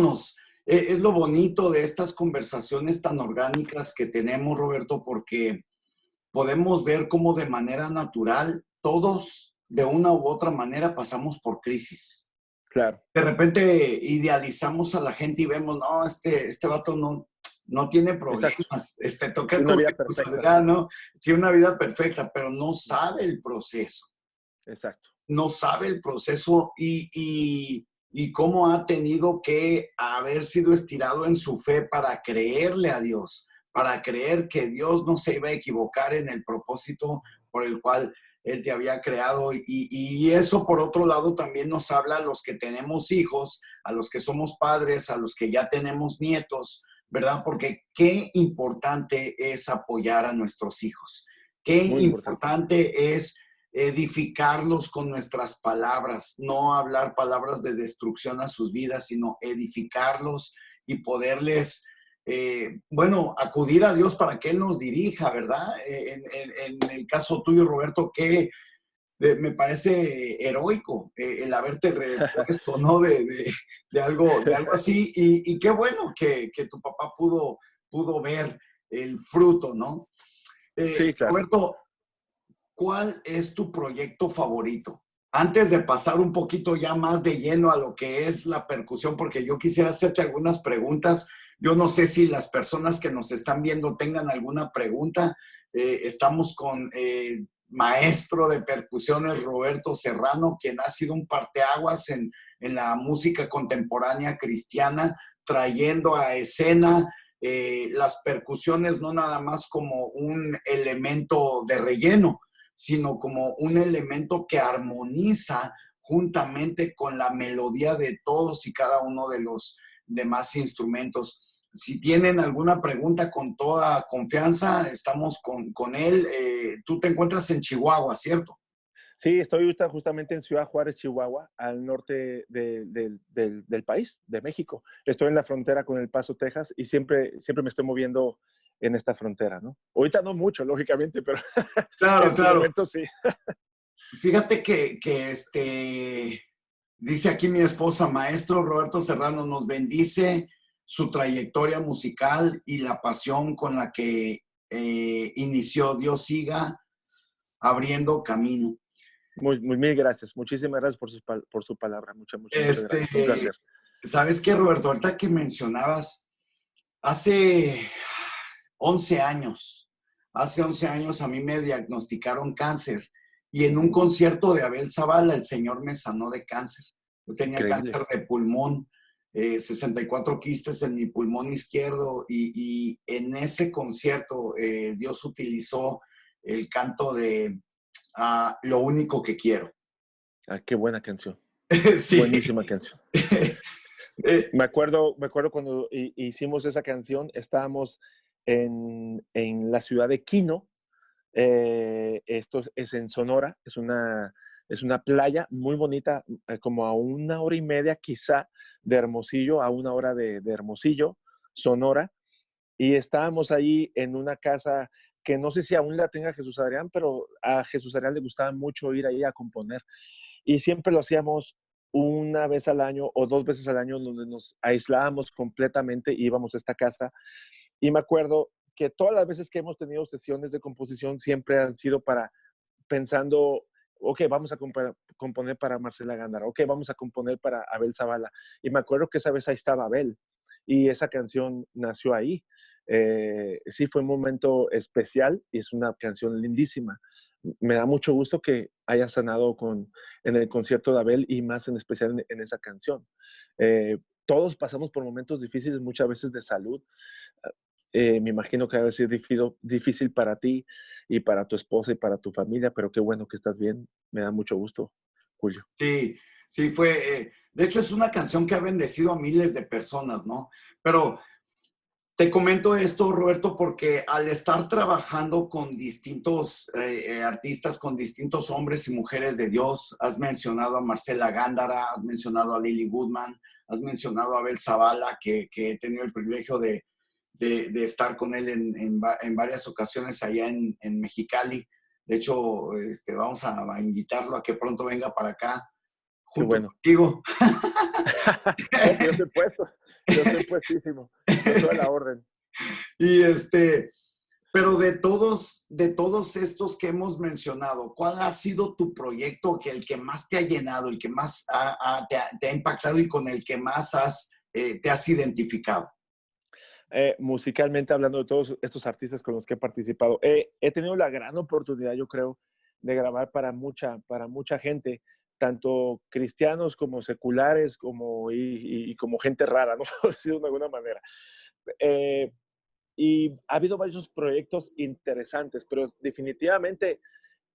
es lo bonito de estas conversaciones tan orgánicas que tenemos, Roberto, porque podemos ver cómo de manera natural todos, de una u otra manera, pasamos por crisis. Claro. De repente idealizamos a la gente y vemos, no, este vato no tiene Exacto. problemas, toca Tiene una con vida Jesús perfecta, ¿no? Adriano, tiene una vida perfecta, pero no sabe el proceso. Exacto. No sabe el proceso y cómo ha tenido que haber sido estirado en su fe para creerle a Dios, para creer que Dios no se iba a equivocar en el propósito por el cual Él te había creado. Y eso, por otro lado, también nos habla a los que tenemos hijos, a los que somos padres, a los que ya tenemos nietos, ¿verdad? Porque qué importante es apoyar a nuestros hijos. Qué Muy importante. importante es edificarlos con nuestras palabras, no hablar palabras de destrucción a sus vidas, sino edificarlos y poderles, bueno, acudir a Dios para que Él nos dirija, ¿verdad? En el caso tuyo, Roberto, que me parece heroico el haberte repuesto, ¿no? De algo así. Y qué bueno que tu papá pudo ver el fruto, ¿no? Sí, claro. Roberto, ¿cuál es tu proyecto favorito? Antes de pasar un poquito ya más de lleno a lo que es la percusión, porque yo quisiera hacerte algunas preguntas. Yo no sé si las personas que nos están viendo tengan alguna pregunta. Estamos con maestro de percusiones Roberto Serrano, quien ha sido un parteaguas en la música contemporánea cristiana, trayendo a escena las percusiones no nada más como un elemento de relleno, sino como un elemento que armoniza juntamente con la melodía de todos y cada uno de los demás instrumentos. Si tienen alguna pregunta, con toda confianza, estamos con él. Tú te encuentras en Chihuahua, ¿cierto? Sí, estoy ahorita justamente en Ciudad Juárez, Chihuahua, al norte del país, de México. Estoy en la frontera con El Paso, Texas, y siempre me estoy moviendo en esta frontera, ¿no? Ahorita no mucho, lógicamente, pero Claro, en su claro. momento sí. Fíjate dice aquí mi esposa, maestro Roberto Serrano, nos bendice su trayectoria musical y la pasión con la que inició. Dios siga abriendo camino. Mil gracias. Muchísimas gracias por su palabra. Muchas Este, gracias. Un placer. ¿Sabes qué, Roberto? Ahorita que mencionabas, hace 11 años, hace 11 años a mí me diagnosticaron cáncer y en un concierto de Abel Zavala el Señor me sanó de cáncer. Yo tenía Increíble. cáncer de pulmón, 64 quistes en mi pulmón izquierdo y en ese concierto Dios utilizó el canto de Lo único que quiero. Ah, qué buena canción. Sí. Buenísima canción. Me acuerdo cuando hicimos esa canción, estábamos en la ciudad de Quino. Esto es en Sonora, es una playa muy bonita, como a 1 hora y media quizá de Hermosillo, a 1 hora de Hermosillo, Sonora. Y estábamos ahí en una casa que no sé si aún la tenga Jesús Adrián, pero a Jesús Adrián le gustaba mucho ir ahí a componer. Y siempre lo hacíamos 1 vez al año o 2 veces al año, donde nos aislábamos completamente y íbamos a esta casa. Y me acuerdo que todas las veces que hemos tenido sesiones de composición siempre han sido para pensando, ok, vamos a componer para Marcela Gándara, ok, vamos a componer para Abel Zavala. Y me acuerdo que esa vez ahí estaba Abel y esa canción nació ahí. Sí, fue un momento especial y es una canción lindísima. Me da mucho gusto que haya sanado en el concierto de Abel y más en especial en esa canción. Todos pasamos por momentos difíciles muchas veces de salud. Me imagino que debe ser difícil para ti y para tu esposa y para tu familia, pero qué bueno que estás bien. Me da mucho gusto, Julio. Sí, sí, de hecho es una canción que ha bendecido a miles de personas, ¿no? Pero te comento esto, Roberto, porque al estar trabajando con distintos artistas, con distintos hombres y mujeres de Dios, has mencionado a Marcela Gándara, has mencionado a Lily Goodman, has mencionado a Abel Zavala, que he tenido el privilegio de estar con él en varias ocasiones allá en Mexicali. De hecho, vamos a invitarlo a que pronto venga para acá Qué junto bueno. contigo. Oh, yo estoy puestísimo, yo estoy a la orden. Y pero de todos estos que hemos mencionado, ¿cuál ha sido tu proyecto el que más te ha llenado, el que más te ha impactado y con el que más te has identificado? Musicalmente hablando de todos estos artistas con los que he participado, he tenido la gran oportunidad, yo creo, de grabar para mucha gente, tanto cristianos como seculares, y como gente rara, ¿no? Por decirlo de alguna manera. Eh, y ha habido varios proyectos interesantes, pero definitivamente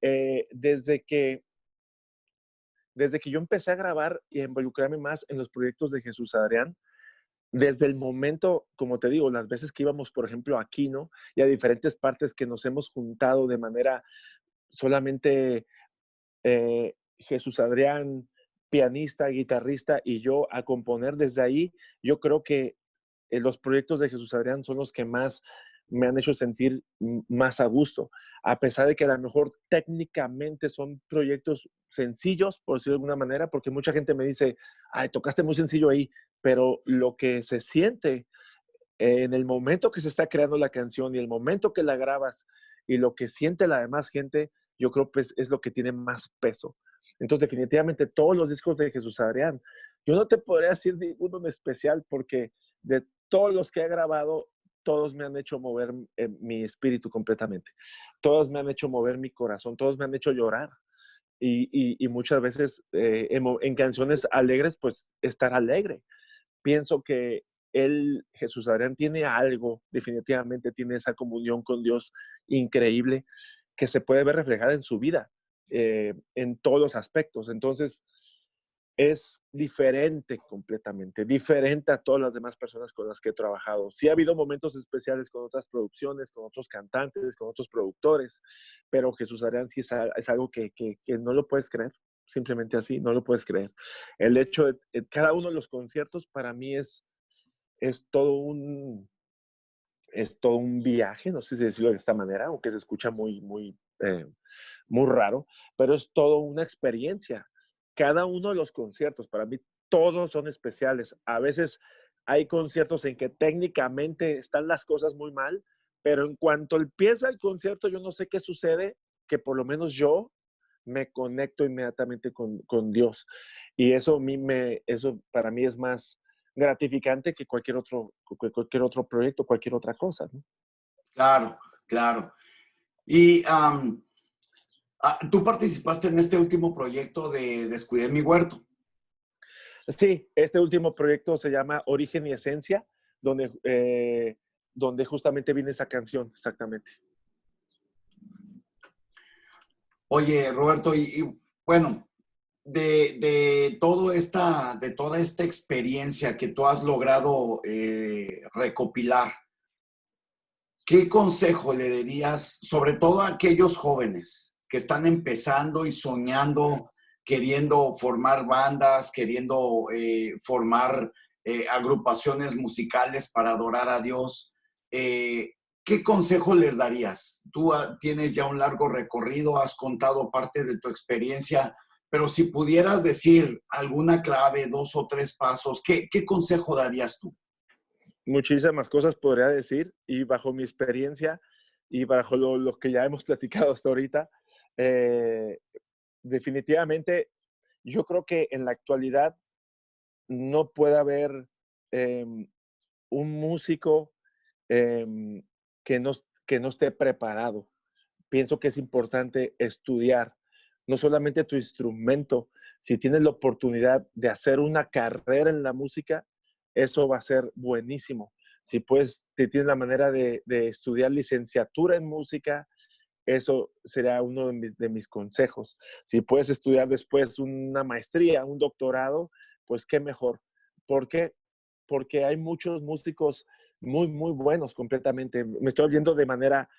desde que yo empecé a grabar y a involucrarme más en los proyectos de Jesús Adrián, desde el momento, como te digo, las veces que íbamos, por ejemplo, a Quino y a diferentes partes que nos hemos juntado de manera solamente Jesús Adrián, pianista, guitarrista y yo a componer desde ahí, yo creo que los proyectos de Jesús Adrián son los que más me han hecho sentir más a gusto, a pesar de que a lo mejor técnicamente son proyectos sencillos, por decirlo de alguna manera, porque mucha gente me dice, ay, tocaste muy sencillo ahí, pero lo que se siente en el momento que se está creando la canción y el momento que la grabas y lo que siente la demás gente, yo creo que es lo que tiene más peso. Entonces, definitivamente todos los discos de Jesús Adrián, yo no te podría decir ninguno en especial porque de todos los que he grabado, todos me han hecho mover mi espíritu completamente. Todos me han hecho mover mi corazón, todos me han hecho llorar. Y muchas veces en canciones alegres, pues estar alegre. Pienso que él, Jesús Adrián, tiene algo, definitivamente tiene esa comunión con Dios increíble que se puede ver reflejada en su vida, en todos los aspectos. Entonces, es diferente completamente, diferente a todas las demás personas con las que he trabajado. Sí ha habido momentos especiales con otras producciones, con otros cantantes, con otros productores, pero Jesús Adrián sí es algo que no lo puedes creer, simplemente así, no lo puedes creer. El hecho de cada uno de los conciertos para mí es todo un, es todo un viaje, no sé si decirlo de esta manera, aunque se escucha muy raro, pero es todo una experiencia. Cada uno de los conciertos, para mí, todos son especiales. A veces hay conciertos en que técnicamente están las cosas muy mal, pero en cuanto empieza el concierto, yo no sé qué sucede, que por lo menos yo me conecto inmediatamente con Dios. Y eso, eso para mí es más gratificante que cualquier otro proyecto, cualquier otra cosa, ¿no? Claro, claro. Y tú participaste en este último proyecto de Descuidé mi huerto. Sí, este último proyecto se llama Origen y Esencia, donde justamente viene esa canción, exactamente. Oye, Roberto, bueno, de toda esta experiencia que tú has logrado recopilar, ¿qué consejo le darías, sobre todo a aquellos jóvenes que están empezando y soñando, queriendo formar bandas, queriendo formar agrupaciones musicales para adorar a Dios? ¿Qué consejo les darías? Tú tienes ya un largo recorrido, has contado parte de tu experiencia, pero si pudieras decir alguna clave, dos o tres pasos, ¿qué consejo darías tú? Muchísimas cosas podría decir y bajo mi experiencia y bajo lo que ya hemos platicado hasta ahorita, eh, definitivamente yo creo que en la actualidad no puede haber em, un músico em, que no esté preparado. Pienso que es importante estudiar no solamente tu instrumento, si tienes la oportunidad de hacer una carrera en la música, eso va a ser buenísimo. Si puedes, si tienes la manera de estudiar licenciatura en música, eso será uno de mis consejos. Si puedes estudiar después una maestría, un doctorado, pues qué mejor. ¿Por qué? Porque hay muchos músicos muy buenos completamente. Me estoy viendo de manera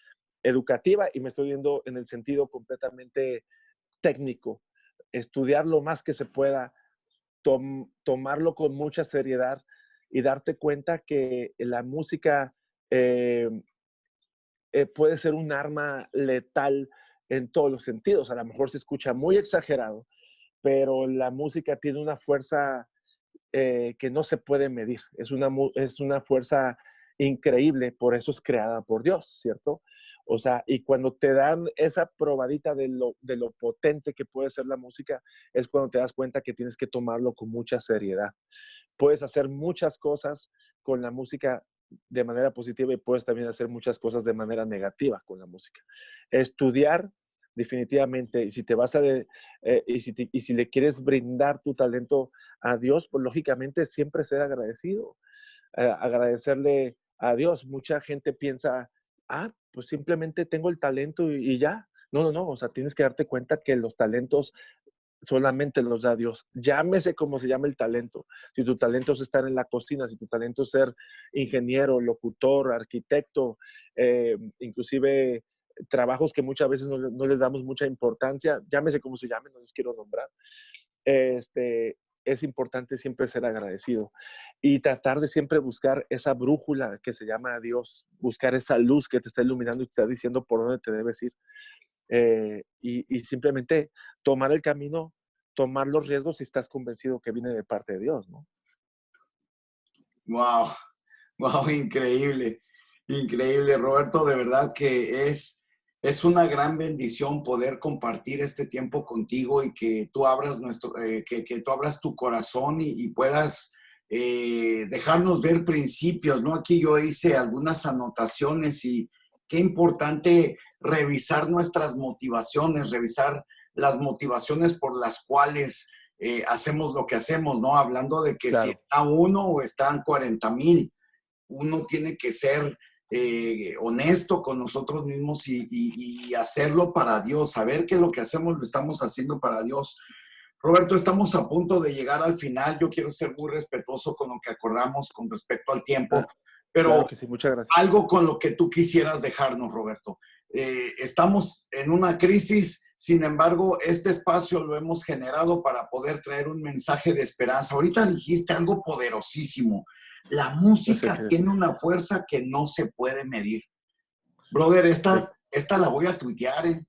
educativa y me estoy viendo en el sentido completamente técnico. Estudiar lo más que se pueda, tomarlo con mucha seriedad y darte cuenta que la música eh, puede ser un arma letal en todos los sentidos. A lo mejor se escucha muy exagerado, pero la música tiene una fuerza que no se puede medir. Es una fuerza increíble, por eso es creada por Dios, ¿cierto? O sea, y cuando te dan esa probadita de lo potente que puede ser la música, es cuando te das cuenta que tienes que tomarlo con mucha seriedad. Puedes hacer muchas cosas con la música de manera positiva y puedes también hacer muchas cosas de manera negativa con la música. Estudiar, definitivamente, y si te vas a, y si le quieres brindar tu talento a Dios, pues lógicamente siempre ser agradecido, agradecerle a Dios. Mucha gente piensa, pues simplemente tengo el talento y ya. No, no, no, o sea, tienes que darte cuenta que los talentos solamente los da Dios. Llámese como se llame el talento. Si tu talento es estar en la cocina, si tu talento es ser ingeniero, locutor, arquitecto, inclusive trabajos que muchas veces no les damos mucha importancia, llámese como se llame, no los quiero nombrar. Es importante siempre ser agradecido y tratar de siempre buscar esa brújula que se llama Dios, buscar esa luz que te está iluminando y te está diciendo por dónde te debes ir. Y simplemente tomar el camino, tomar los riesgos si estás convencido que viene de parte de Dios, ¿no? Wow, wow, increíble, increíble, Roberto, de verdad que es una gran bendición poder compartir este tiempo contigo y que tú abras que tú abras tu corazón y puedas dejarnos ver principios, ¿no? Aquí yo hice algunas anotaciones y qué importante revisar nuestras motivaciones, revisar las motivaciones por las cuales hacemos lo que hacemos, ¿no? Hablando de que si Claro, está uno o están 40,000, uno tiene que ser honesto con nosotros mismos y hacerlo para Dios, saber que lo que hacemos lo estamos haciendo para Dios. Roberto, estamos a punto de llegar al final. Yo quiero ser muy respetuoso con lo que acordamos con respecto al tiempo, claro pero que sí, muchas gracias. algo con lo que tú quisieras dejarnos, Roberto. Estamos en una crisis, sin embargo, este espacio lo hemos generado para poder traer un mensaje de esperanza. Ahorita dijiste algo poderosísimo. La No sé música qué tiene decir. una fuerza que no se puede medir. Brother, Sí. esta la voy a tuitear, ¿eh?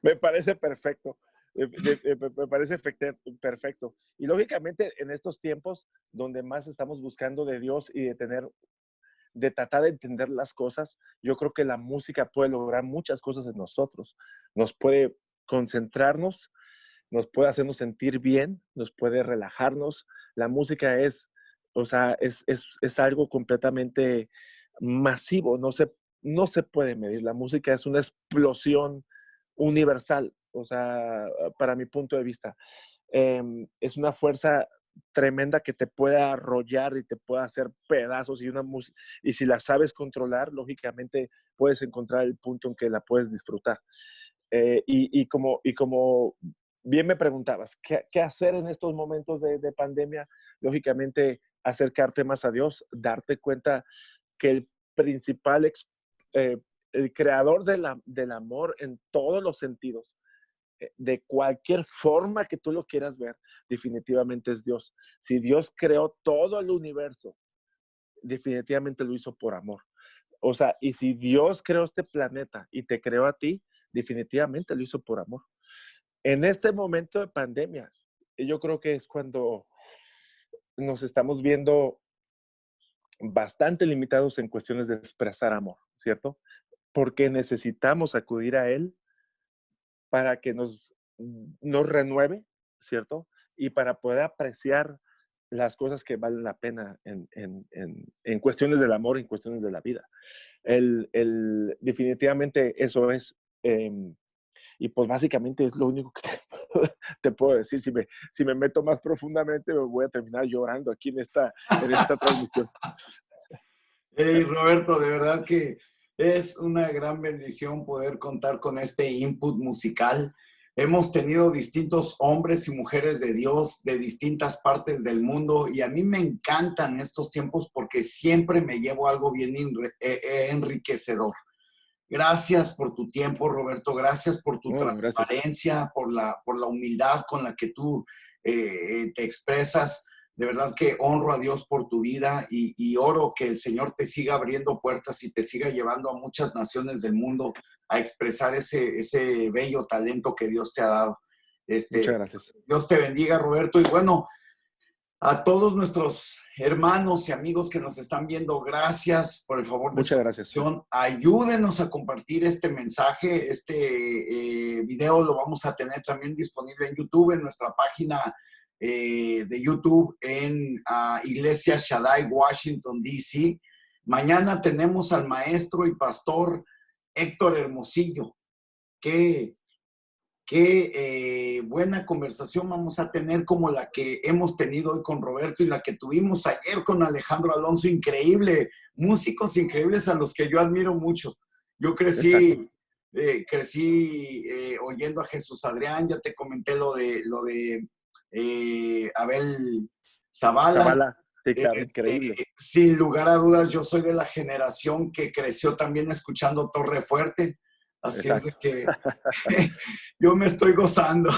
Me parece perfecto. Me parece perfecto. Y lógicamente en estos tiempos donde más estamos buscando de Dios y de tener de tratar de entender las cosas, yo creo que la música puede lograr muchas cosas en nosotros. Nos puede concentrarnos, nos puede hacernos sentir bien, nos puede relajarnos. La música es, o sea, es algo completamente masivo, no se puede medir. La música es una explosión universal, o sea, para mi punto de vista. Es una fuerza tremenda que te puede arrollar y te puede hacer pedazos y si la sabes controlar, lógicamente puedes encontrar el punto en que la puedes disfrutar. Como bien me preguntabas, ¿qué hacer en estos momentos de pandemia? Lógicamente, acercarte más a Dios, darte cuenta que el principal, eh, el creador del amor en todos los sentidos, de cualquier forma que tú lo quieras ver, definitivamente es Dios. Si Dios creó todo el universo, definitivamente lo hizo por amor. O sea, y si Dios creó este planeta y te creó a ti, definitivamente lo hizo por amor. En este momento de pandemia, yo creo que es cuando nos estamos viendo bastante limitados en cuestiones de expresar amor, ¿cierto? Porque necesitamos acudir a Él para que nos renueve, ¿cierto? Y para poder apreciar las cosas que valen la pena en cuestiones del amor, en cuestiones de la vida. Definitivamente eso es. Y pues básicamente es lo único que te puedo decir. Si me meto más profundamente, me voy a terminar llorando aquí en esta transmisión. Hey, Roberto, de verdad que es una gran bendición poder contar con este input musical. Hemos tenido distintos hombres y mujeres de Dios de distintas partes del mundo y a mí me encantan estos tiempos porque siempre me llevo algo bien enriquecedor. Gracias por tu tiempo, Roberto. Gracias por tu Gracias. transparencia, por la humildad con la que tú te expresas. De verdad que honro a Dios por tu vida y oro que el Señor te siga abriendo puertas y te siga llevando a muchas naciones del mundo a expresar ese bello talento que Dios te ha dado. Muchas gracias. Dios te bendiga, Roberto. Y bueno, a todos nuestros hermanos y amigos que nos están viendo, gracias por el favor de su Muchas gracias. atención. Ayúdenos a compartir este mensaje. Video lo vamos a tener también disponible en YouTube, en nuestra página de YouTube en Iglesia Shaddai, Washington, D.C. Mañana tenemos al maestro y pastor Héctor Hermosillo. Qué buena conversación vamos a tener como la que hemos tenido hoy con Roberto y la que tuvimos ayer con Alejandro Alonso. Increíble, músicos increíbles a los que yo admiro mucho. Yo crecí oyendo a Jesús Adrián, ya te comenté lo de Abel Zavala. Zavala, sí, claro, increíble. Sin lugar a dudas, yo soy de la generación que creció también escuchando Torre Fuerte. Así es de que yo me estoy gozando.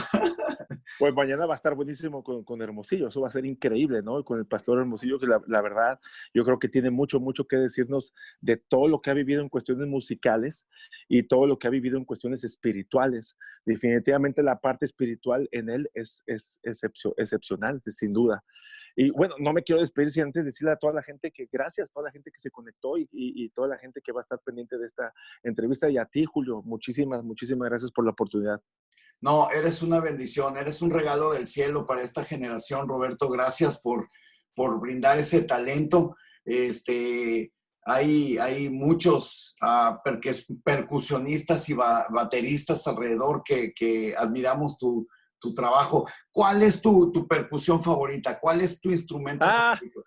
Pues mañana va a estar buenísimo con Hermosillo, eso va a ser increíble, ¿no? Con el pastor Hermosillo, que la verdad yo creo que tiene mucho, mucho que decirnos de todo lo que ha vivido en cuestiones musicales y todo lo que ha vivido en cuestiones espirituales. Definitivamente la parte espiritual en él es excepcional, sin duda. Y bueno, no me quiero despedir sin antes decirle a toda la gente que gracias, toda la gente que se conectó y toda la gente que va a estar pendiente de esta entrevista. Y a ti, Julio, muchísimas, muchísimas gracias por la oportunidad. No, eres una bendición, eres un regalo del cielo para esta generación, Roberto. Gracias por brindar ese talento. Hay muchos percusionistas y bateristas alrededor que admiramos tu trabajo. ¿Cuál es tu percusión favorita? ¿Cuál es tu instrumento favorito?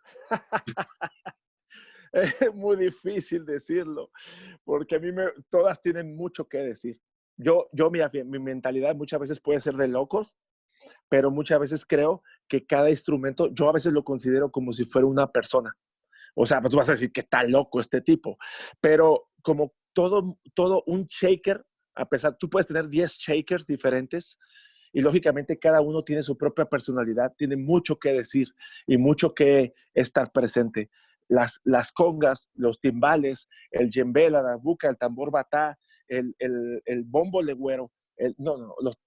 Es muy difícil decirlo, porque a mí todas tienen mucho que decir. Mi mentalidad muchas veces puede ser de locos, pero muchas veces creo que cada instrumento, yo a veces lo considero como si fuera una persona. O sea, pues tú vas a decir que está loco este tipo, pero como todo un shaker, a pesar, tú puedes tener 10 shakers diferentes y lógicamente cada uno tiene su propia personalidad, tiene mucho que decir y mucho que estar presente. Las congas, los timbales, el djembe, la darbuka, el tambor batá, el bombo legüero,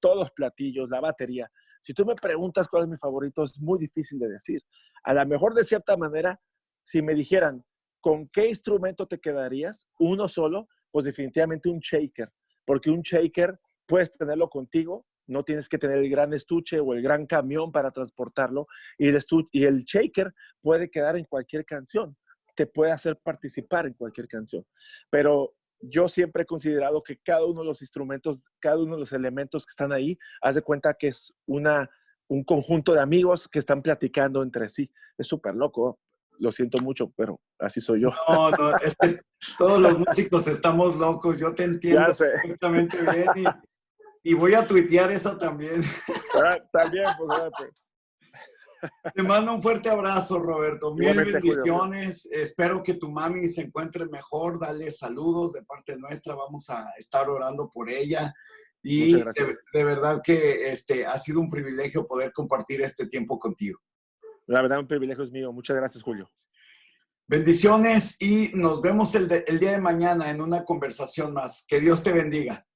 todos los platillos, la batería. Si tú me preguntas cuál es mi favorito, es muy difícil de decir. A lo mejor de cierta manera, si me dijeran ¿con qué instrumento te quedarías? Uno solo, pues definitivamente un shaker, porque un shaker puedes tenerlo contigo, no tienes que tener el gran estuche o el gran camión para transportarlo, y el shaker puede quedar en cualquier canción, te puede hacer participar en cualquier canción. Pero yo siempre he considerado que cada uno de los instrumentos, cada uno de los elementos que están ahí, haz de cuenta que es un conjunto de amigos que están platicando entre sí. Es súper loco. Lo siento mucho, pero así soy yo. No, no, es que todos los músicos estamos locos, yo te Ya entiendo sé. perfectamente bien y voy a tuitear eso también. También, pues, fíjate. Te mando un fuerte abrazo, Roberto. Mil Igualmente, Julio. bendiciones. Espero que tu mami se encuentre mejor. Dale saludos de parte nuestra. Vamos a estar orando por ella. Muchas Y gracias. de verdad que ha sido un privilegio poder compartir este tiempo contigo. La verdad, un privilegio es mío. Muchas gracias, Julio. Bendiciones y nos vemos el día de mañana en una conversación más. Que Dios te bendiga.